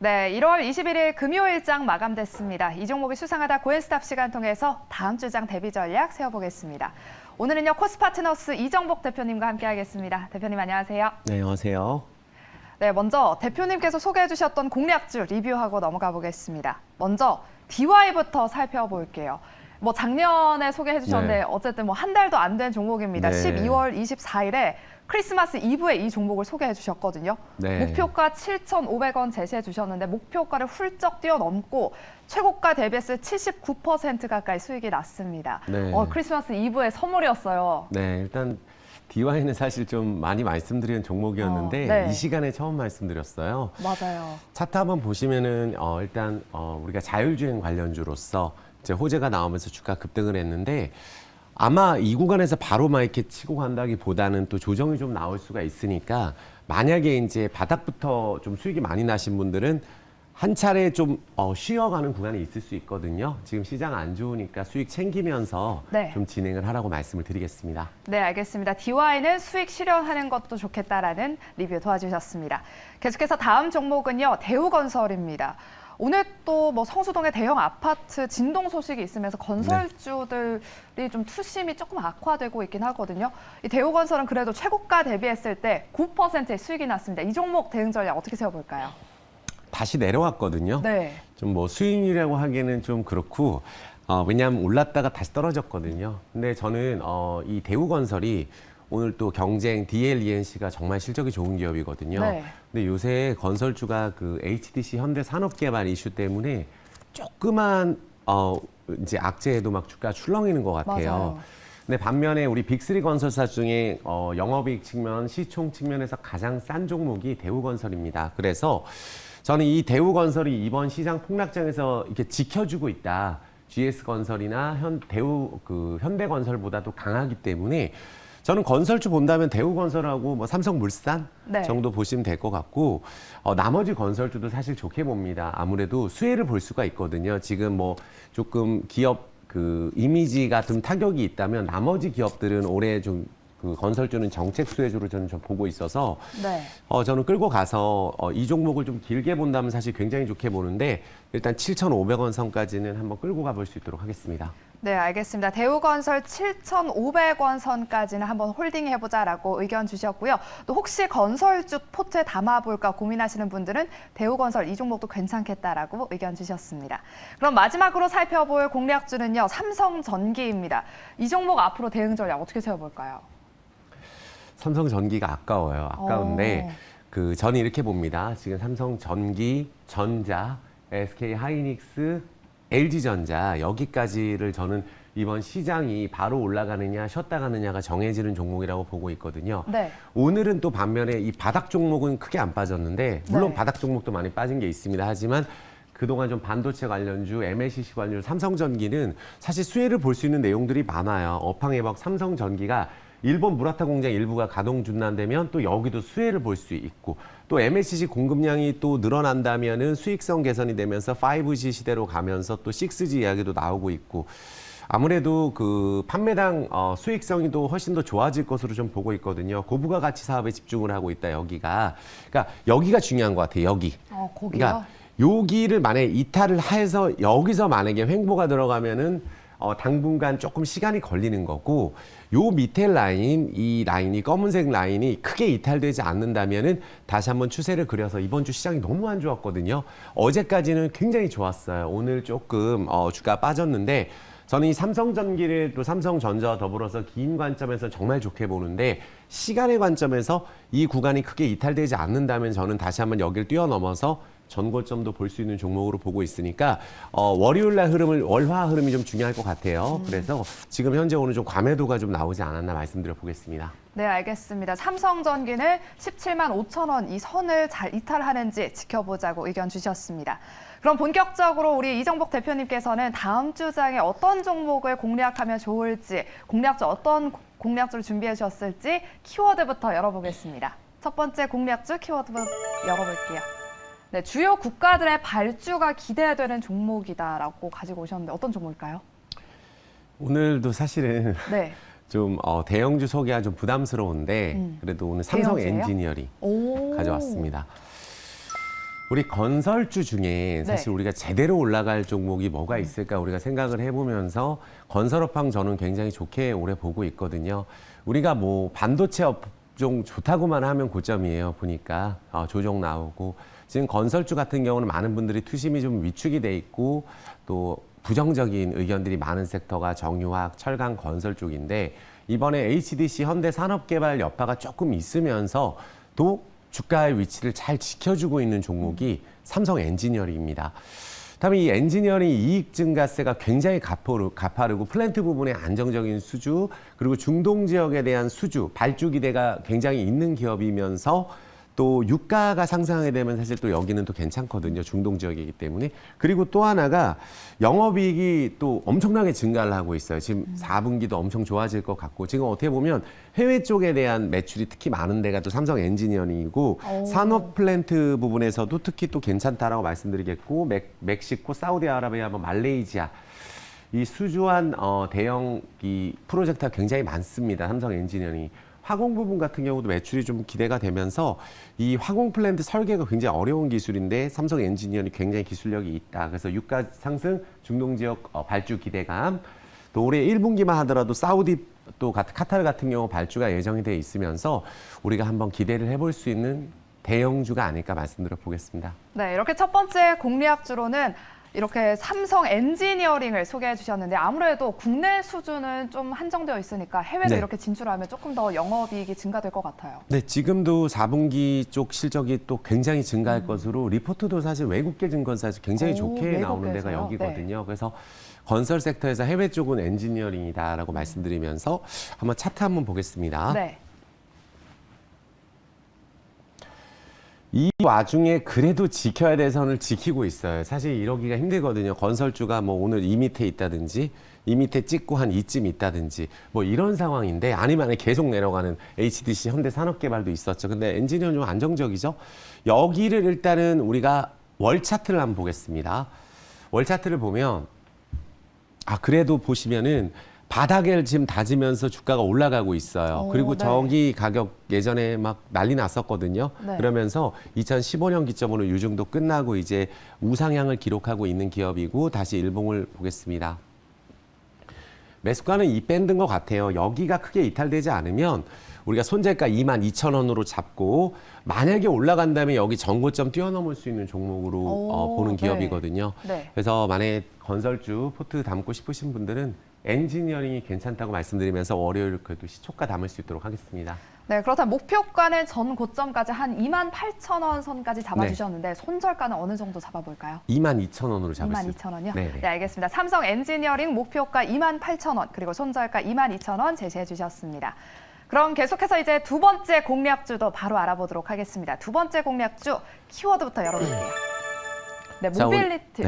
네, 1월 21일 금요일장 마감됐습니다. 이 종목이 수상하다 고엔스탑 시간 통해서 다음 주장 대비 전략 세워보겠습니다. 오늘은요 코스파트너스 이정복 대표님과 함께하겠습니다. 대표님 안녕하세요. 네, 안녕하세요. 네, 먼저 대표님께서 소개해 주셨던 공략주 리뷰하고 넘어가 보겠습니다. 먼저 DY부터 살펴볼게요. 뭐 작년에 소개해 주셨는데 네. 어쨌든 뭐 한 달도 안 된 종목입니다. 네. 12월 24일에 크리스마스 이브에 이 종목을 소개해 주셨거든요. 네. 목표가 7,500원 제시해 주셨는데 목표가를 훌쩍 뛰어넘고 최고가 대비했을 79% 가까이 수익이 났습니다. 네. 크리스마스 이브의 선물이었어요. 네, 일단 DY는 사실 좀 많이 말씀드린 종목이었는데 네. 이 시간에 처음 말씀드렸어요. 맞아요. 차트 한번 보시면은 일단 우리가 자율주행 관련주로서 이제 호재가 나오면서 주가 급등을 했는데 아마 이 구간에서 바로 막 이렇게 치고 간다기보다는 또 조정이 좀 나올 수가 있으니까 만약에 이제 바닥부터 좀 수익이 많이 나신 분들은 한 차례 좀 쉬어가는 구간이 있을 수 있거든요. 지금 시장 안 좋으니까 수익 챙기면서 네. 좀 진행을 하라고 말씀을 드리겠습니다. 네, 알겠습니다. DY는 수익 실현하는 것도 좋겠다라는 리뷰 도와주셨습니다. 계속해서 다음 종목은요, 대우건설입니다. 오늘 또 뭐 성수동의 대형 아파트 진동 소식이 있으면서 건설주들이 좀 투심이 조금 악화되고 있긴 하거든요. 이 대우건설은 그래도 최고가 대비했을 때 9%의 수익이 났습니다. 이 종목 대응 전략 어떻게 세워볼까요? 다시 내려왔거든요. 네. 좀 뭐 수익이라고 하기에는 좀 그렇고 왜냐하면 올랐다가 다시 떨어졌거든요. 근데 저는 이 대우건설이 오늘 또 경쟁 DLENC가 정말 실적이 좋은 기업이거든요. 네. 근데 요새 건설주가 그 HDC 현대산업개발 이슈 때문에 조그만 이제 악재에도 막 주가 출렁이는 것 같아요. 맞아요. 근데 반면에 우리 빅3 건설사 중에 영업이익 측면, 시총 측면에서 가장 싼 종목이 대우건설입니다. 그래서 저는 이 대우건설이 이번 시장 폭락장에서 이렇게 지켜주고 있다. GS건설이나 현대건설보다도 강하기 때문에 저는 건설주 본다면 대우건설하고 뭐 삼성물산 네. 정도 보시면 될 것 같고 나머지 건설주도 사실 좋게 봅니다. 아무래도 수혜를 볼 수가 있거든요. 지금 뭐 조금 기업 그 이미지가 좀 타격이 있다면 나머지 기업들은 올해 좀 그 건설주는 정책 수혜주로 저는 좀 보고 있어서 네. 저는 끌고 가서 이 종목을 좀 길게 본다면 사실 굉장히 좋게 보는데 일단 7,500원 선까지는 한번 끌고 가볼 수 있도록 하겠습니다. 네, 알겠습니다. 대우건설 7,500원 선까지는 한번 홀딩해보자라고 의견 주셨고요. 또 혹시 건설주 포트에 담아볼까 고민하시는 분들은 대우건설 이 종목도 괜찮겠다라고 의견 주셨습니다. 그럼 마지막으로 살펴볼 공략주는요, 삼성전기입니다. 이 종목 앞으로 대응 전략 어떻게 세워볼까요? 삼성전기가 아까워요. 아까운데 저는 이렇게 봅니다. 지금 삼성전기, 전자, SK하이닉스, LG전자 여기까지를 저는 이번 시장이 바로 올라가느냐 쉬었다 가느냐가 정해지는 종목이라고 보고 있거든요. 네. 오늘은 또 반면에 이 바닥 종목은 크게 안 빠졌는데 물론 네. 바닥 종목도 많이 빠진 게 있습니다. 하지만 그동안 좀 반도체 관련주, MLCC 관련주, 삼성전기는 사실 수혜를 볼 수 있는 내용들이 많아요. 업황에박 삼성전기가 일본 무라타 공장 일부가 가동 중단되면 또 여기도 수혜를 볼 수 있고 또 MLCC 공급량이 또 늘어난다면은 수익성 개선이 되면서 5G 시대로 가면서 또 6G 이야기도 나오고 있고 아무래도 그 판매당 수익성이 또 훨씬 더 좋아질 것으로 좀 보고 있거든요. 고부가 가치 사업에 집중을 하고 있다 여기가. 그러니까 여기가 중요한 것 같아요. 여기. 거기요? 그러니까 여기를 만약에 이탈을 해서 여기서 만약에 횡보가 들어가면은 당분간 조금 시간이 걸리는 거고 요 밑에 라인, 이 라인이 검은색 라인이 크게 이탈되지 않는다면은 다시 한번 추세를 그려서 이번 주 시장이 너무 안 좋았거든요. 어제까지는 굉장히 좋았어요. 오늘 조금 주가 빠졌는데 저는 이 삼성전기를 또 삼성전자와 더불어서 긴 관점에서 정말 좋게 보는데 시간의 관점에서 이 구간이 크게 이탈되지 않는다면 저는 다시 한번 여기를 뛰어넘어서 전고점도 볼 수 있는 종목으로 보고 있으니까 월요일날 월화 흐름이 좀 중요할 것 같아요. 그래서 지금 현재 오늘 좀 과매도가 좀 나오지 않았나 말씀드려 보겠습니다. 네, 알겠습니다. 삼성전기는 17만 5천 원 이 선을 잘 이탈하는지 지켜보자고 의견 주셨습니다. 그럼 본격적으로 우리 이정복 대표님께서는 다음 주장에 어떤 종목을 공략하면 좋을지, 어떤 공략주를 준비해 주셨을지 키워드부터 열어보겠습니다. 첫 번째 공략주 키워드부터 열어볼게요. 네, 주요 국가들의 발주가 기대되는 종목이다라고 가지고 오셨는데 어떤 종목일까요? 오늘도 사실은 네. 좀 대형주 소개가 좀 부담스러운데 그래도 오늘 삼성 대형주예요? 엔지니어링 오. 가져왔습니다. 우리 건설주 중에 사실 우리가 제대로 올라갈 종목이 뭐가 있을까 우리가 생각을 해보면서 건설업황 저는 굉장히 좋게 올해 보고 있거든요. 우리가 뭐 반도체 업종 좋다고만 하면 고점이에요. 보니까 조정 나오고 지금 건설주 같은 경우는 많은 분들이 투심이 좀 위축이 돼 있고 또 부정적인 의견들이 많은 섹터가 정유화학, 철강, 건설 쪽인데 이번에 HDC 현대산업개발 여파가 조금 있으면서 또 주가의 위치를 잘 지켜주고 있는 종목이 삼성 엔지니어링입니다. 다음에 이 엔지니어링 이익 증가세가 굉장히 가파르고 플랜트 부분의 안정적인 수주 그리고 중동 지역에 대한 수주, 발주 기대가 굉장히 있는 기업이면서 또 유가가 상승하게 되면 사실 또 여기는 또 괜찮거든요. 중동 지역이기 때문에. 그리고 또 하나가 영업이익이 또 엄청나게 증가를 하고 있어요. 지금 4분기도 엄청 좋아질 것 같고 지금 어떻게 보면 해외 쪽에 대한 매출이 특히 많은 데가 또 삼성 엔지니어링이고 산업 플랜트 부분에서도 특히 또 괜찮다라고 말씀드리겠고 멕시코, 사우디아라비아, 말레이시아 이 수주한 대형 이 프로젝트가 굉장히 많습니다. 삼성 엔지니어링이. 화공 부분 같은 경우도 매출이 좀 기대가 되면서 이 화공 플랜트 설계가 굉장히 어려운 기술인데 삼성 엔지니어링이 굉장히 기술력이 있다. 그래서 유가 상승, 중동 지역 발주 기대감, 또 올해 1분기만 하더라도 사우디 또 카타르 같은 경우 발주가 예정이 돼 있으면서 우리가 한번 기대를 해볼 수 있는 대형주가 아닐까 말씀드려 보겠습니다. 네, 이렇게 첫 번째 공략주로는 이렇게 삼성 엔지니어링을 소개해 주셨는데 아무래도 국내 수주는 좀 한정되어 있으니까 해외도 이렇게 진출하면 조금 더 영업이익이 증가될 것 같아요. 네, 지금도 4분기 쪽 실적이 또 굉장히 증가할 것으로 리포트도 사실 외국계 증권사에서 굉장히 좋게 나오는 데가 여기거든요. 그래서 건설 섹터에서 해외 쪽은 엔지니어링이다라고 말씀드리면서 한번 차트 한번 보겠습니다. 네. 이 와중에 그래도 지켜야 될 선을 지키고 있어요. 사실 이러기가 힘들거든요. 건설주가 뭐 오늘 이 밑에 있다든지 이 밑에 찍고 한 이쯤 있다든지 뭐 이런 상황인데 아니면 계속 내려가는 HDC 현대산업개발도 있었죠. 근데 엔지니어는 좀 안정적이죠. 여기를 일단은 우리가 월 차트를 한번 보겠습니다. 월 차트를 보면 그래도 보시면은 바닥을 지금 다지면서 주가가 올라가고 있어요. 그리고 저기 가격 예전에 막 난리 났었거든요. 그러면서 2015년 기점으로 유증도 끝나고 이제 우상향을 기록하고 있는 기업이고 다시 일봉을 보겠습니다. 매수가는 이 밴드인 것 같아요. 여기가 크게 이탈되지 않으면 우리가 손절가 22,000원으로 잡고 만약에 올라간다면 여기 전고점 뛰어넘을 수 있는 종목으로 보는 기업이거든요. 그래서 만약에 건설주 포트 담고 싶으신 분들은 엔지니어링이 괜찮다고 말씀드리면서 월요일 그래도 시초가 담을 수 있도록 하겠습니다. 네, 그렇다면 목표가는 전 고점까지 한 28,000원 선까지 잡아주셨는데 손절가는 어느 정도 잡아볼까요? 22,000원으로 잡으세요. 22,000원이요? 네, 알겠습니다. 삼성 엔지니어링 목표가 28,000원 그리고 손절가 22,000원 제시해 주셨습니다. 그럼 계속해서 이제 두 번째 공략주도 바로 알아보도록 하겠습니다. 두 번째 공략주 키워드부터 열어볼게요. 네, 모빌리티.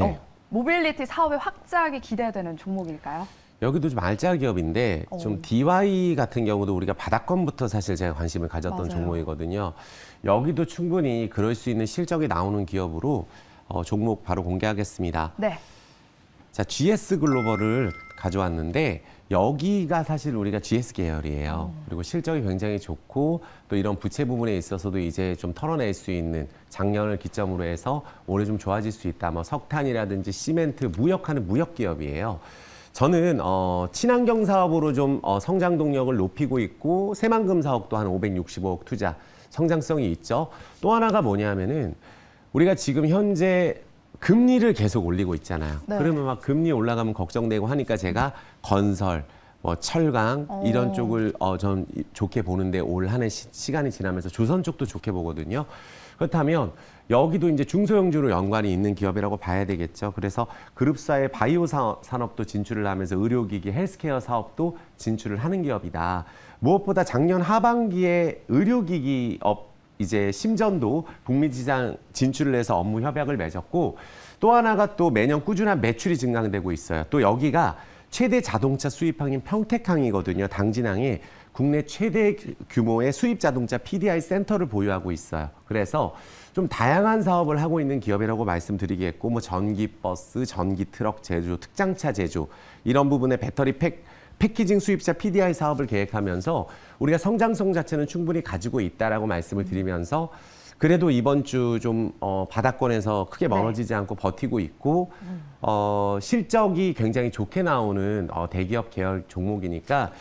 모빌리티 사업의 확장이 기대되는 종목일까요? 여기도 좀 알짜 기업인데 좀 DY 같은 경우도 우리가 바닥권부터 사실 제가 관심을 가졌던 종목이거든요. 여기도 충분히 그럴 수 있는 실적이 나오는 기업으로 종목 바로 공개하겠습니다. 네. 자, GS 글로벌을 가져왔는데 여기가 사실 우리가 GS 계열이에요. 그리고 실적이 굉장히 좋고 또 이런 부채 부분에 있어서도 이제 좀 털어낼 수 있는 작년을 기점으로 해서 올해 좀 좋아질 수 있다. 뭐 석탄이라든지 시멘트, 무역하는 무역 기업이에요. 저는 친환경 사업으로 좀 성장 동력을 높이고 있고 새만금 사업도 한 565억 투자 성장성이 있죠. 또 하나가 뭐냐면은 우리가 지금 현재 금리를 계속 올리고 있잖아요. 그러면 막 금리 올라가면 걱정되고 하니까 제가 건설, 뭐 철강 이런 쪽을 전 좋게 보는데 올 한 해 시간이 지나면서 조선 쪽도 좋게 보거든요. 그렇다면 여기도 이제 중소형주로 연관이 있는 기업이라고 봐야 되겠죠. 그래서 그룹사의 바이오 산업도 진출을 하면서 의료기기, 헬스케어 사업도 진출을 하는 기업이다. 무엇보다 작년 하반기에 의료기기 업 이제 심전도 북미 시장 진출을 해서 업무 협약을 맺었고 또 하나가 또 매년 꾸준한 매출이 증강되고 있어요. 또 여기가 최대 자동차 수입항인 평택항이거든요. 당진항에 국내 최대 규모의 수입 자동차 PDI 센터를 보유하고 있어요. 그래서 좀 다양한 사업을 하고 있는 기업이라고 말씀드리겠고 뭐 전기 버스, 전기 트럭 제조, 특장차 제조 이런 부분에 배터리 패키징 수입차 PDI 사업을 계획하면서 우리가 성장성 자체는 충분히 가지고 있다라고 말씀을 드리면서 그래도 이번 주 좀 바닥권에서 크게 네. 멀어지지 않고 버티고 있고 실적이 굉장히 좋게 나오는 대기업 계열 종목이니까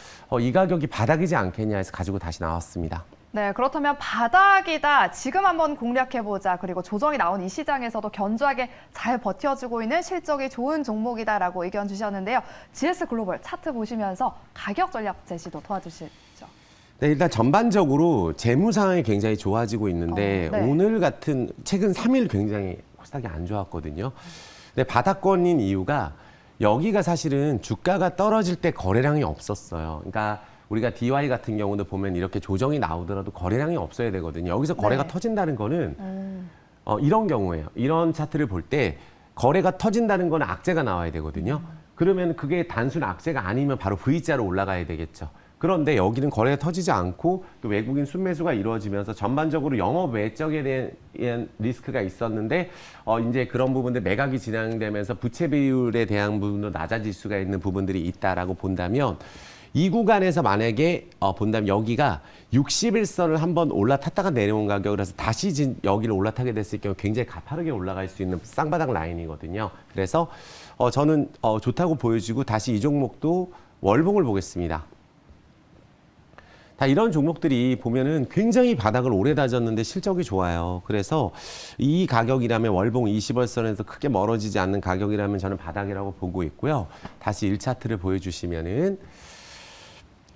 이 가격이 바닥이지 않겠냐 해서 가지고 다시 나왔습니다. 네, 그렇다면 바닥이다. 지금 한번 공략해보자. 그리고 조정이 나온 이 시장에서도 견조하게 잘 버텨주고 있는 실적이 좋은 종목이다라고 의견 주셨는데요. GS 글로벌 차트 보시면서 가격 전략 제시도 도와주시죠. 네, 일단 전반적으로 재무 상황이 굉장히 좋아지고 있는데 네. 오늘 같은 최근 3일 굉장히 코스닥이 안 좋았거든요. 근데 바닥권인 이유가 여기가 사실은 주가가 떨어질 때 거래량이 없었어요. 그러니까 우리가 DY 같은 경우도 보면 이렇게 조정이 나오더라도 거래량이 없어야 되거든요. 여기서 거래가 네. 터진다는 거는 이런 경우예요. 이런 차트를 볼 때 거래가 터진다는 건 악재가 나와야 되거든요. 그러면 그게 단순 악재가 아니면 바로 V자로 올라가야 되겠죠. 그런데 여기는 거래가 터지지 않고 또 외국인 순매수가 이루어지면서 전반적으로 영업 외적에 대한 리스크가 있었는데 이제 그런 부분들 매각이 진행되면서 부채 비율에 대한 부분도 낮아질 수가 있는 부분들이 있다라고 본다면 이 구간에서 만약에 본다면 여기가 61선을 한번 올라탔다가 내려온 가격이라서 다시 여기를 올라타게 됐을 경우 굉장히 가파르게 올라갈 수 있는 쌍바닥 라인이거든요. 그래서 저는 좋다고 보여지고 다시 이 종목도 월봉을 보겠습니다. 다 이런 종목들이 보면은 굉장히 바닥을 오래 다졌는데 실적이 좋아요. 그래서 이 가격이라면 월봉 20월선에서 크게 멀어지지 않는 가격이라면 저는 바닥이라고 보고 있고요. 다시 1차트를 보여주시면은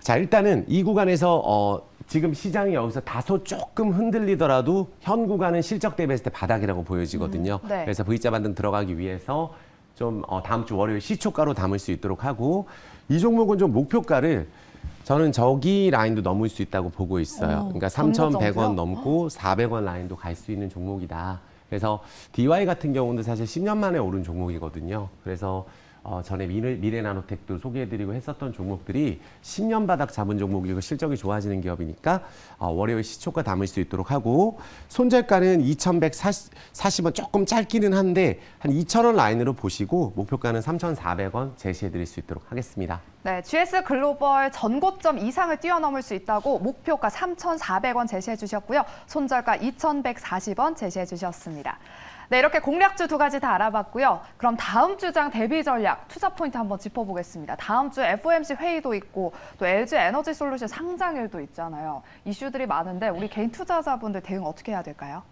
자, 일단은 이 구간에서 지금 시장이 여기서 다소 조금 흔들리더라도 현 구간은 실적 대비했을 때 바닥이라고 보여지거든요. 네. 그래서 V자 반등 들어가기 위해서 좀 다음 주 월요일 시초가로 담을 수 있도록 하고 이 종목은 좀 목표가를 저는 저기 라인도 넘을 수 있다고 보고 있어요. 그러니까 3,100원 넘고 400원 라인도 갈 수 있는 종목이다. 그래서 DY 같은 경우는 사실 10년 만에 오른 종목이거든요. 그래서 전에 미래나노텍도 소개해드리고 했었던 종목들이 10년 바닥 잡은 종목이고 실적이 좋아지는 기업이니까 월요일 시초가 담을 수 있도록 하고 손절가는 2,140원 조금 짧기는 한데 한 2,000원 라인으로 보시고 목표가는 3,400원 제시해드릴 수 있도록 하겠습니다. 네, GS 글로벌 전고점 이상을 뛰어넘을 수 있다고 목표가 3,400원 제시해 주셨고요. 손절가 2,140원 제시해 주셨습니다. 네, 이렇게 공략주 두 가지 다 알아봤고요. 그럼 다음 주장 대비 전략, 투자 포인트 한번 짚어보겠습니다. 다음 주 FOMC 회의도 있고 또 LG 에너지 솔루션 상장일도 있잖아요. 이슈들이 많은데 우리 개인 투자자분들 대응 어떻게 해야 될까요?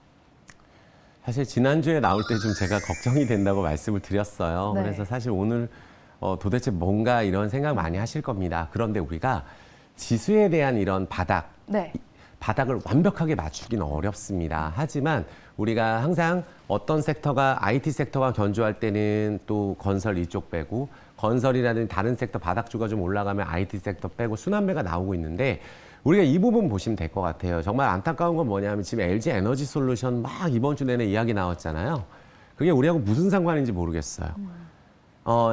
사실 지난주에 나올 때 좀 제가 걱정이 된다고 말씀을 드렸어요. 네. 그래서 사실 오늘 도대체 뭔가 이런 생각 많이 하실 겁니다. 그런데 우리가 지수에 대한 이런 네. 바닥을 완벽하게 맞추기는 어렵습니다. 하지만 우리가 항상 어떤 섹터가 IT 섹터가 견조할 때는 또 건설 이쪽 빼고 건설이라든 다른 섹터 바닥주가 좀 올라가면 IT 섹터 빼고 순환매가 나오고 있는데 우리가 이 부분 보시면 될 것 같아요. 정말 안타까운 건 뭐냐면 지금 LG 에너지 솔루션 막 이번 주 내내 이야기 나왔잖아요. 그게 우리하고 무슨 상관인지 모르겠어요.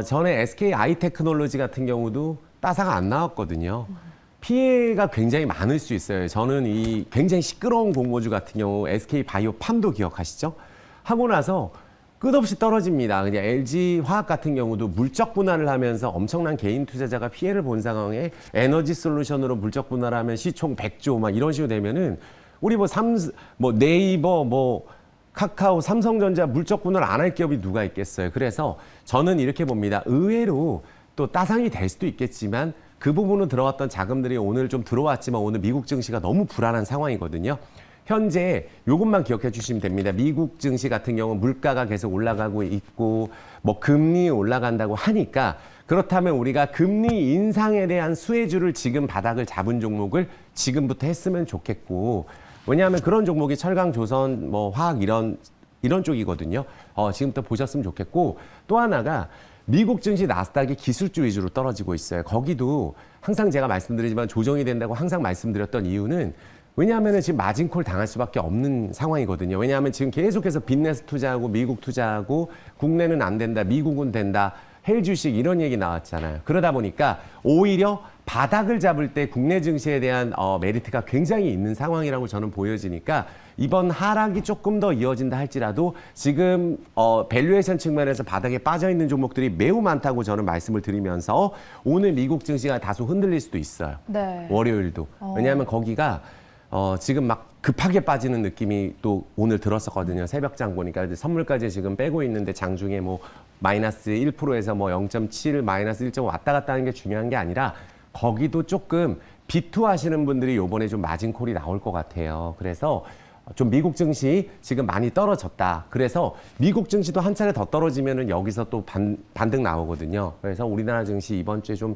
전에 SK 아이테크놀로지 같은 경우도 따사가 안 나왔거든요. 피해가 굉장히 많을 수 있어요. 저는 이 굉장히 시끄러운 공모주 같은 경우 SK 바이오팜도 기억하시죠? 하고 나서 끝없이 떨어집니다. 그냥 LG 화학 같은 경우도 물적 분할을 하면서 엄청난 개인 투자자가 피해를 본 상황에 에너지 솔루션으로 물적 분할하면 시총 100조 막 이런 식으로 되면은 우리 네이버 카카오, 삼성전자 물적 분할 안 할 기업이 누가 있겠어요. 그래서 저는 이렇게 봅니다. 의외로 또 따상이 될 수도 있겠지만 그 부분으로 들어왔던 자금들이 오늘 좀 들어왔지만 오늘 미국 증시가 너무 불안한 상황이거든요. 현재 이것만 기억해 주시면 됩니다. 미국 증시 같은 경우 물가가 계속 올라가고 있고 금리 올라간다고 하니까 그렇다면 우리가 금리 인상에 대한 수혜주를 지금 바닥을 잡은 종목을 지금부터 했으면 좋겠고 왜냐하면 그런 종목이 철강, 조선, 화학 이런 쪽이거든요. 지금부터 보셨으면 좋겠고 또 하나가 미국 증시 나스닥이 기술주 위주로 떨어지고 있어요. 거기도 항상 제가 말씀드리지만 조정이 된다고 항상 말씀드렸던 이유는 왜냐하면 지금 마진콜 당할 수밖에 없는 상황이거든요. 왜냐하면 지금 계속해서 빚내서 투자하고 미국 투자하고 국내는 안 된다, 미국은 된다, 해외 주식 이런 얘기 나왔잖아요. 그러다 보니까 오히려 바닥을 잡을 때 국내 증시에 대한 메리트가 굉장히 있는 상황이라고 저는 보여지니까 이번 하락이 조금 더 이어진다 할지라도 지금 밸류에이션 측면에서 바닥에 빠져있는 종목들이 매우 많다고 저는 말씀을 드리면서 오늘 미국 증시가 다소 흔들릴 수도 있어요. 네. 월요일도. 왜냐하면 거기가 지금 막 급하게 빠지는 느낌이 또 오늘 들었었거든요. 새벽장 보니까 선물까지 지금 빼고 있는데 장중에 뭐 마이너스 1%에서 뭐 0.7, 마이너스 1.5 왔다 갔다 하는 게 중요한 게 아니라 거기도 조금 비투하시는 분들이 요번에 좀 마진콜이 나올 것 같아요. 그래서 좀 미국 증시 지금 많이 떨어졌다. 그래서 미국 증시도 한 차례 더 떨어지면은 여기서 또 반등 나오거든요. 그래서 우리나라 증시 이번 주에 좀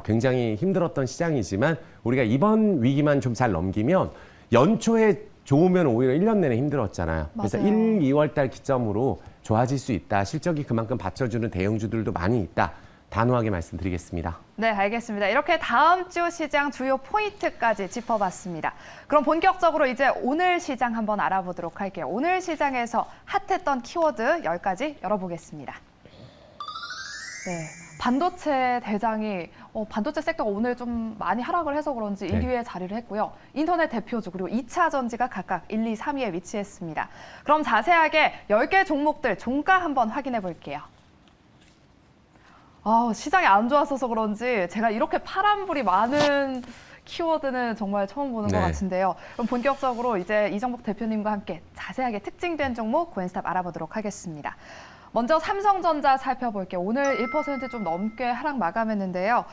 굉장히 힘들었던 시장이지만 우리가 이번 위기만 좀 잘 넘기면 연초에 좋으면 오히려 1년 내내 힘들었잖아요. 그래서 맞아요. 1, 2월 달 기점으로 좋아질 수 있다. 실적이 그만큼 받쳐주는 대형주들도 많이 있다. 단호하게 말씀드리겠습니다. 네, 알겠습니다. 이렇게 다음 주 시장 주요 포인트까지 짚어봤습니다. 그럼 본격적으로 이제 오늘 시장 한번 알아보도록 할게요. 오늘 시장에서 핫했던 키워드 10가지 열어보겠습니다. 네, 반도체 대장이 반도체 섹터가 오늘 좀 많이 하락을 해서 그런지 네. 1위에 자리를 했고요. 인터넷 대표주 그리고 2차 전지가 각각 1, 2, 3위에 위치했습니다. 그럼 자세하게 10개 종목들 종가 한번 확인해 볼게요. 시장이 안 좋았어서 그런지 제가 이렇게 파란불이 많은 키워드는 정말 처음 보는 것 네. 같은데요. 그럼 본격적으로 이제 이정복 대표님과 함께 자세하게 특징된 종목 고엔스탑 알아보도록 하겠습니다. 먼저 삼성전자 살펴볼게요. 오늘 1% 좀 넘게 하락 마감했는데요.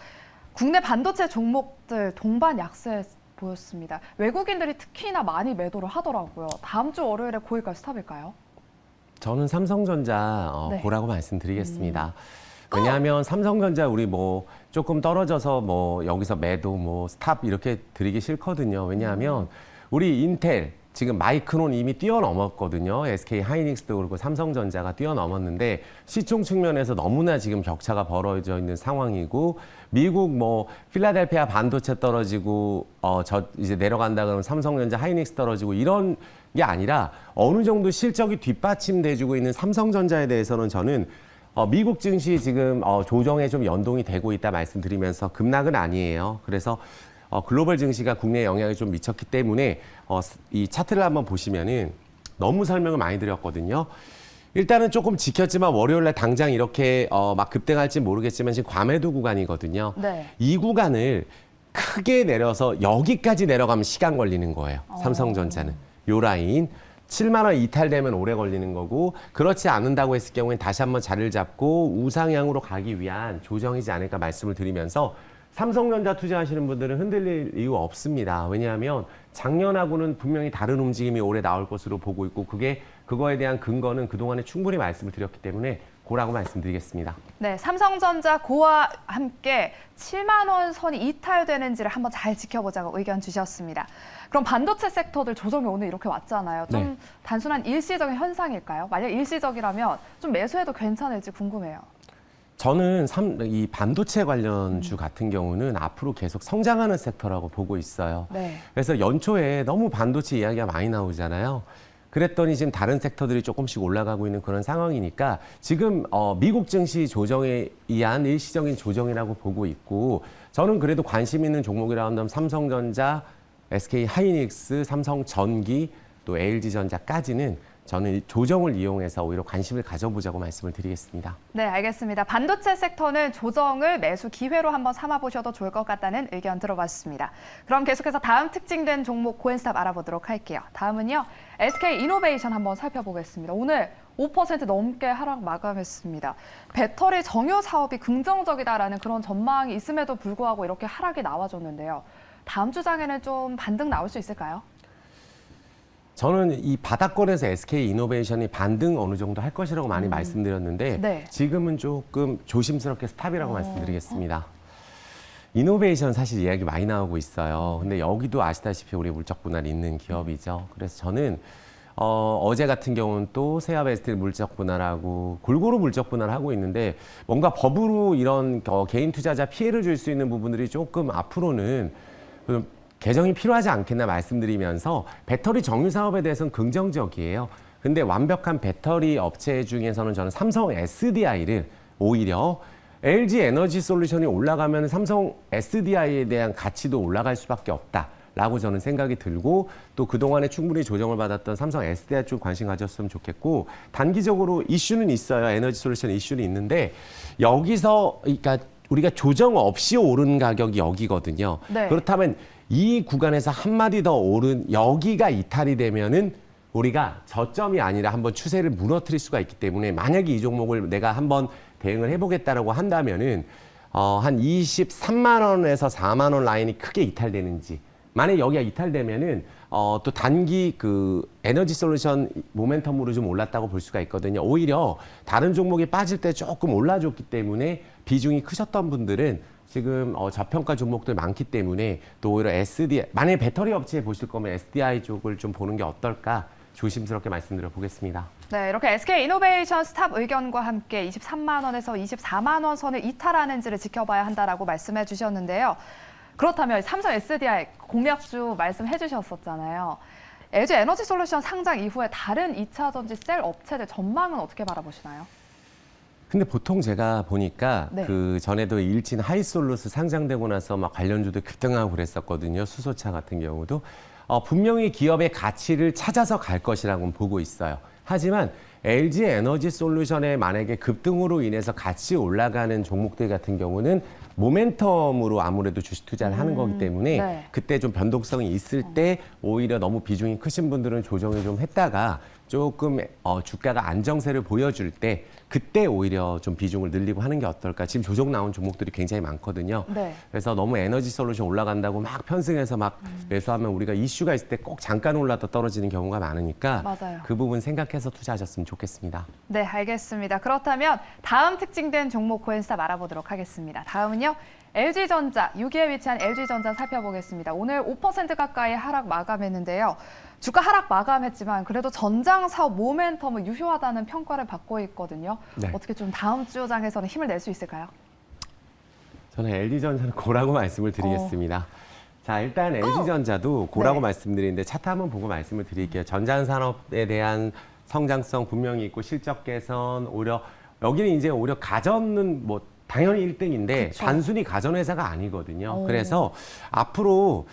국내 반도체 종목들 동반 약세 보였습니다. 외국인들이 특히나 많이 매도를 하더라고요. 다음 주 월요일에 고일까지 스탑일까요? 저는 삼성전자 네. 보라고 말씀드리겠습니다. 왜냐하면 삼성전자 우리 뭐 조금 떨어져서 뭐 여기서 매도 뭐 스탑 이렇게 드리기 싫거든요. 왜냐하면 우리 인텔 지금 마이크론 이미 뛰어넘었거든요. SK 하이닉스도 그렇고 삼성전자가 뛰어넘었는데 시총 측면에서 너무나 지금 격차가 벌어져 있는 상황이고 미국 뭐 필라델피아 반도체 떨어지고 이제 내려간다 그러면 삼성전자 하이닉스 떨어지고 이런 게 아니라 어느 정도 실적이 뒷받침돼주고 있는 삼성전자에 대해서는 저는 미국 증시 지금 조정에 좀 연동이 되고 있다 말씀드리면서 급락은 아니에요. 그래서 글로벌 증시가 국내에 영향을 좀 미쳤기 때문에 이 차트를 한번 보시면은 너무 설명을 많이 드렸거든요. 일단은 조금 지켰지만 월요일날 당장 이렇게 막 급등할지 모르겠지만 지금 과매도 구간이거든요. 네. 이 구간을 크게 내려서 여기까지 내려가면 시간 걸리는 거예요. 삼성전자는. 요 라인. 7만 원 이탈되면 오래 걸리는 거고 그렇지 않는다고 했을 경우엔 다시 한번 자리를 잡고 우상향으로 가기 위한 조정이지 않을까 말씀을 드리면서 삼성전자 투자하시는 분들은 흔들릴 이유 없습니다. 왜냐하면 작년하고는 분명히 다른 움직임이 올해 나올 것으로 보고 있고 그거에 대한 근거는 그동안에 충분히 말씀을 드렸기 때문에 고라고 말씀드리겠습니다. 네, 삼성전자 고와 함께 7만 원 선이 이탈되는지를 한번 잘 지켜보자고 의견 주셨습니다. 그럼 반도체 섹터들 조정이 오늘 이렇게 왔잖아요. 좀 네. 단순한 일시적인 현상일까요? 만약 일시적이라면 좀 매수해도 괜찮을지 궁금해요. 저는 이 반도체 관련주 같은 경우는 앞으로 계속 성장하는 섹터라고 보고 있어요. 네. 그래서 연초에 너무 반도체 이야기가 많이 나오잖아요. 그랬더니 지금 다른 섹터들이 조금씩 올라가고 있는 그런 상황이니까 지금 미국 증시 조정에 의한 일시적인 조정이라고 보고 있고 저는 그래도 관심 있는 종목이라 한다면 삼성전자, SK 하이닉스, 삼성전기 또 LG전자까지는 저는 조정을 이용해서 오히려 관심을 가져보자고 말씀을 드리겠습니다. 네, 알겠습니다. 반도체 섹터는 조정을 매수 기회로 한번 삼아보셔도 좋을 것 같다는 의견 들어봤습니다. 그럼 계속해서 다음 특징된 종목 고엔스탑 알아보도록 할게요. 다음은요, SK 이노베이션 한번 살펴보겠습니다. 오늘 5% 넘게 하락 마감했습니다. 배터리 정유 사업이 긍정적이다라는 그런 전망이 있음에도 불구하고 이렇게 하락이 나와줬는데요. 다음 주장에는 좀 반등 나올 수 있을까요? 저는 이 바닥권에서 SK 이노베이션이 반등 어느 정도 할 것이라고 많이 말씀드렸는데 네. 지금은 조금 조심스럽게 스탑이라고 말씀드리겠습니다. 이노베이션 사실 이야기 많이 나오고 있어요. 근데 여기도 아시다시피 우리 물적 분할이 있는 기업이죠. 그래서 저는 어제 같은 경우는 또 세아베스틸 물적 분할하고 골고루 물적 분할하고 있는데 뭔가 법으로 이런 개인 투자자 피해를 줄 수 있는 부분들이 조금 앞으로는 개정이 필요하지 않겠나 말씀드리면서 배터리 정유 사업에 대해서는 긍정적이에요. 근데 완벽한 배터리 업체 중에서는 저는 삼성 SDI를 오히려 LG 에너지 솔루션이 올라가면 삼성 SDI에 대한 가치도 올라갈 수밖에 없다라고 저는 생각이 들고 또 그동안에 충분히 조정을 받았던 삼성 SDI 쪽 관심 가졌으면 좋겠고 단기적으로 이슈는 있어요. 에너지 솔루션 이슈는 있는데 여기서 그러니까 우리가 조정 없이 오른 가격이 여기거든요. 네. 그렇다면 이 구간에서 한 마디 더 오른 여기가 이탈이 되면은 우리가 저점이 아니라 한번 추세를 무너뜨릴 수가 있기 때문에 만약에 이 종목을 내가 한번 대응을 해보겠다라고 한다면은 한 23만 원에서 4만 원 라인이 크게 이탈되는지 만약 여기가 이탈되면은 또 단기 그 에너지 솔루션 모멘텀으로 좀 올랐다고 볼 수가 있거든요. 오히려 다른 종목이 빠질 때 조금 올라줬기 때문에 비중이 크셨던 분들은 지금 저평가 종목들 많기 때문에 또 오히려 SDI 만약에 배터리 업체에 보실 거면 SDI 쪽을 좀 보는 게 어떨까 조심스럽게 말씀드려 보겠습니다. 네, 이렇게 SK이노베이션 스탑 의견과 함께 23만 원에서 24만 원 선을 이탈하는지를 지켜봐야 한다라고 말씀해 주셨는데요. 그렇다면 삼성 SDI 공략주 말씀해 주셨었잖아요. LG 에너지 솔루션 상장 이후에 다른 2차 전지 셀 업체들 전망은 어떻게 바라보시나요? 근데 보통 제가 보니까 네. 그 전에도 일진 하이솔루스 상장되고 나서 막 관련주도 급등하고 그랬었거든요. 수소차 같은 경우도. 분명히 기업의 가치를 찾아서 갈 것이라고 보고 있어요. 하지만 LG 에너지 솔루션의 만약에 급등으로 인해서 같이 올라가는 종목들 같은 경우는 모멘텀으로 아무래도 주식 투자를 하는 거기 때문에 네. 그때 좀 변동성이 있을 때 오히려 너무 비중이 크신 분들은 조정을 좀 했다가 조금 주가가 안정세를 보여줄 때 그때 오히려 좀 비중을 늘리고 하는 게 어떨까. 지금 조정 나온 종목들이 굉장히 많거든요. 네. 그래서 너무 에너지 솔루션 올라간다고 막 편승해서 막 매수하면 우리가 이슈가 있을 때 꼭 잠깐 올랐다 떨어지는 경우가 많으니까 맞아요. 그 부분 생각해서 투자하셨으면 좋겠습니다. 네, 알겠습니다. 그렇다면 다음 특징된 종목 코인스탑 알아보도록 하겠습니다. 다음은요. LG전자, 6위에 위치한 LG전자 살펴보겠습니다. 오늘 5% 가까이 하락 마감했는데요. 주가 하락 마감했지만 그래도 전장 사업 모멘텀은 유효하다는 평가를 받고 있거든요. 네. 어떻게 좀 다음 주 장에서는 힘을 낼 수 있을까요? 저는 LG전자는 고라고 말씀을 드리겠습니다. 자, 일단 LG전자도 고라고 네. 말씀드리는데 차트 한번 보고 말씀을 드릴게요. 전장산업에 대한 성장성 분명히 있고 실적 개선, 오히려 여기는 이제 오히려 가전은 뭐 당연히 1등인데 그쵸. 단순히 가전회사가 아니거든요. 오. 그래서 앞으로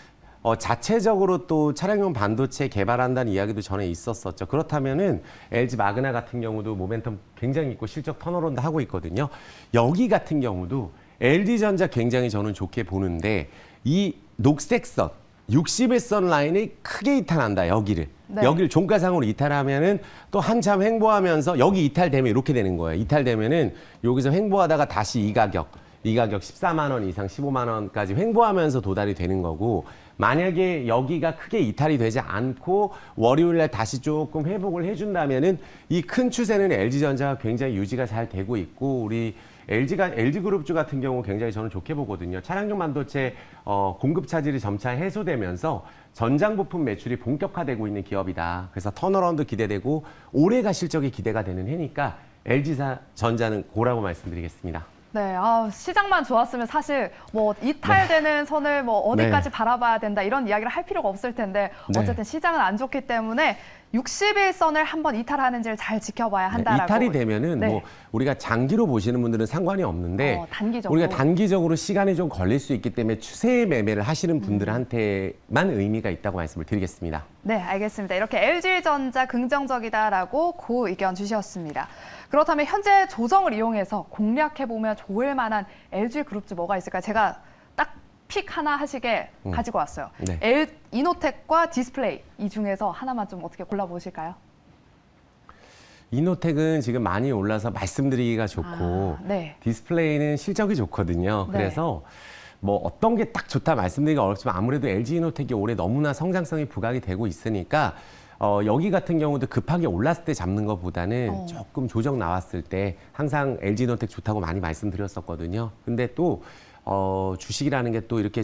자체적으로 또 차량용 반도체 개발한다는 이야기도 전에 있었었죠. 그렇다면은 LG 마그나 같은 경우도 모멘텀 굉장히 있고 실적 턴어라운드 하고 있거든요. 여기 같은 경우도 LG전자 굉장히 저는 좋게 보는데 이 녹색선 60일선 라인이 크게 이탈한다. 여기를. 네. 여기를 종가상으로 이탈하면은 또 한참 횡보하면서 여기 이탈되면 이렇게 되는 거예요. 이탈되면은 여기서 횡보하다가 다시 이 가격 14만 원 이상 15만 원까지 횡보하면서 도달이 되는 거고 만약에 여기가 크게 이탈이 되지 않고 월요일 날 다시 조금 회복을 해준다면은 이 큰 추세는 LG전자가 굉장히 유지가 잘 되고 있고 우리 LG그룹주 같은 경우 굉장히 저는 좋게 보거든요. 차량용 반도체 공급 차질이 점차 해소되면서 전장 부품 매출이 본격화되고 있는 기업이다. 그래서 턴어라운드 기대되고 올해가 실적이 기대가 되는 해니까 LG전자는 고라고 말씀드리겠습니다. 네, 시장만 좋았으면 사실 뭐 이탈되는 선을 뭐 어디까지 네. 바라봐야 된다 이런 이야기를 할 필요가 없을 텐데 네. 어쨌든 시장은 안 좋기 때문에 60일선을 한번 이탈하는지를 잘 지켜봐야 한다라고. 이탈이 되면은 네. 뭐 우리가 장기로 보시는 분들은 상관이 없는데 단기적으로. 우리가 단기적으로 시간이 좀 걸릴 수 있기 때문에 추세 매매를 하시는 분들한테만 의미가 있다고 말씀을 드리겠습니다. 네, 알겠습니다. 이렇게 LG전자 긍정적이다라고 고 의견 주셨습니다. 그렇다면 현재 조정을 이용해서 공략해보면 좋을 만한 LG그룹주 뭐가 있을까요? 제가 딱 픽 하나 하시게 가지고 왔어요. 네. 이노텍과 디스플레이 이 중에서 하나만 좀 어떻게 골라보실까요? 이노텍은 지금 많이 올라서 말씀드리기가 좋고 네. 디스플레이는 실적이 좋거든요. 네. 그래서 뭐 어떤 게 딱 좋다 말씀드리기가 어렵지만 아무래도 LG 이노텍이 올해 너무나 성장성이 부각이 되고 있으니까 여기 같은 경우도 급하게 올랐을 때 잡는 것보다는 조금 조정 나왔을 때 항상 LG 이노텍 좋다고 많이 말씀드렸었거든요. 근데 또 주식이라는 게 또 이렇게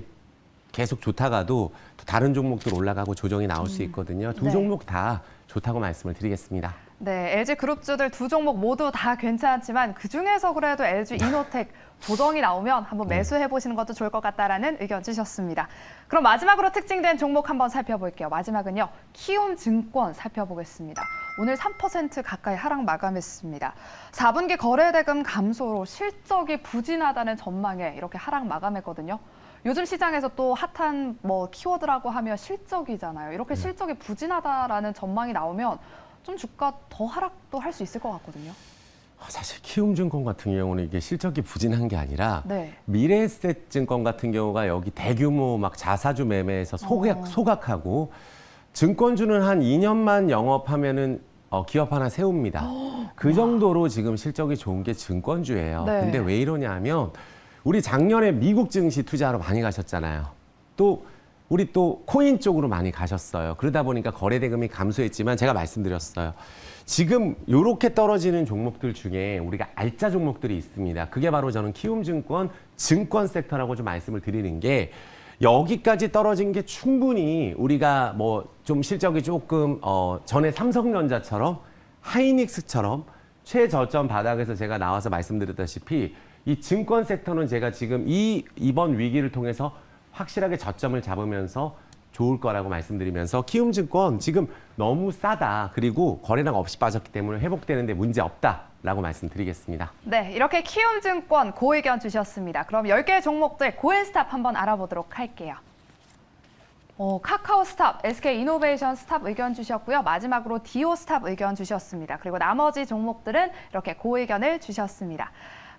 계속 좋다가도 또 다른 종목들 올라가고 조정이 나올 수 있거든요. 두 네. 종목 다 좋다고 말씀을 드리겠습니다. 네, LG 그룹주들 두 종목 모두 다 괜찮지만 그중에서 그래도 LG 이노텍 조정이 나오면 한번 매수해 보시는 것도 좋을 것 같다라는 의견 주셨습니다. 그럼 마지막으로 특징된 종목 한번 살펴볼게요. 마지막은요. 키움증권 살펴보겠습니다. 오늘 3% 가까이 하락 마감했습니다. 4분기 거래대금 감소로 실적이 부진하다는 전망에 이렇게 하락 마감했거든요. 요즘 시장에서 또 핫한 뭐 키워드라고 하면 실적이잖아요. 이렇게 실적이 부진하다라는 전망이 나오면 좀 주가 더 하락도 할 수 있을 것 같거든요. 사실 키움증권 같은 경우는 이게 실적이 부진한 게 아니라 네. 미래에셋증권 같은 경우가 여기 대규모 막 자사주 매매에서 소각하고 증권주는 한 2년만 영업하면은 기업 하나 세웁니다. 그 정도로 지금 실적이 좋은 게 증권주예요. 네. 근데 왜 이러냐면 우리 작년에 미국 증시 투자하러 많이 가셨잖아요. 또 우리 또 코인 쪽으로 많이 가셨어요. 그러다 보니까 거래 대금이 감소했지만 제가 말씀드렸어요. 지금 이렇게 떨어지는 종목들 중에 우리가 알짜 종목들이 있습니다. 그게 바로 저는 키움증권 증권 섹터라고 좀 말씀을 드리는 게 여기까지 떨어진 게 충분히 우리가 뭐 좀 실적이 조금 전에 삼성전자처럼 하이닉스처럼 최저점 바닥에서 제가 나와서 말씀드렸다시피 이 증권 섹터는 제가 지금 이번 위기를 통해서 확실하게 저점을 잡으면서 좋을 거라고 말씀드리면서 키움증권 지금 너무 싸다. 그리고 거래량 없이 빠졌기 때문에 회복되는데 문제 없다라고 말씀드리겠습니다. 네, 이렇게 키움증권 고의견 주셨습니다. 그럼 10개 종목들 고엔스탑 한번 알아보도록 할게요. 카카오스탑, SK이노베이션 스탑 의견 주셨고요. 마지막으로 디오스탑 의견 주셨습니다. 그리고 나머지 종목들은 이렇게 고의견을 주셨습니다.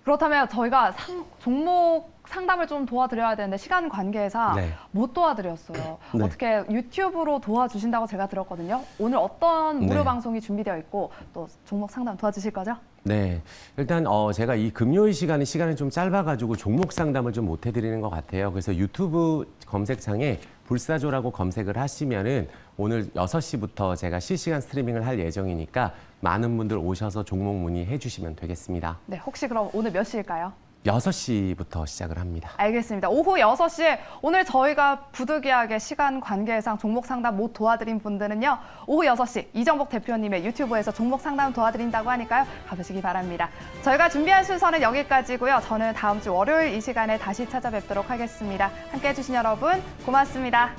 그렇다면 저희가 종목 상담을 좀 도와드려야 되는데 시간 관계상 네. 못 도와드렸어요. 네. 어떻게 유튜브로 도와주신다고 제가 들었거든요. 오늘 어떤 무료 네. 방송이 준비되어 있고 또 종목 상담 도와주실 거죠? 네, 일단 제가 이 금요일 시간이 좀 짧아가지고 종목 상담을 좀 못 해드리는 것 같아요. 그래서 유튜브 검색창에 불사조라고 검색을 하시면은 오늘 6시부터 제가 실시간 스트리밍을 할 예정이니까 많은 분들 오셔서 종목 문의해 주시면 되겠습니다. 네, 혹시 그럼 오늘 몇 시일까요? 6시부터 시작을 합니다. 알겠습니다. 오후 6시에 오늘 저희가 부득이하게 시간 관계상 종목 상담 못 도와드린 분들은요. 오후 6시 이정복 대표님의 유튜브에서 종목 상담 도와드린다고 하니까요. 가보시기 바랍니다. 저희가 준비한 순서는 여기까지고요. 저는 다음 주 월요일 이 시간에 다시 찾아뵙도록 하겠습니다. 함께해 주신 여러분 고맙습니다.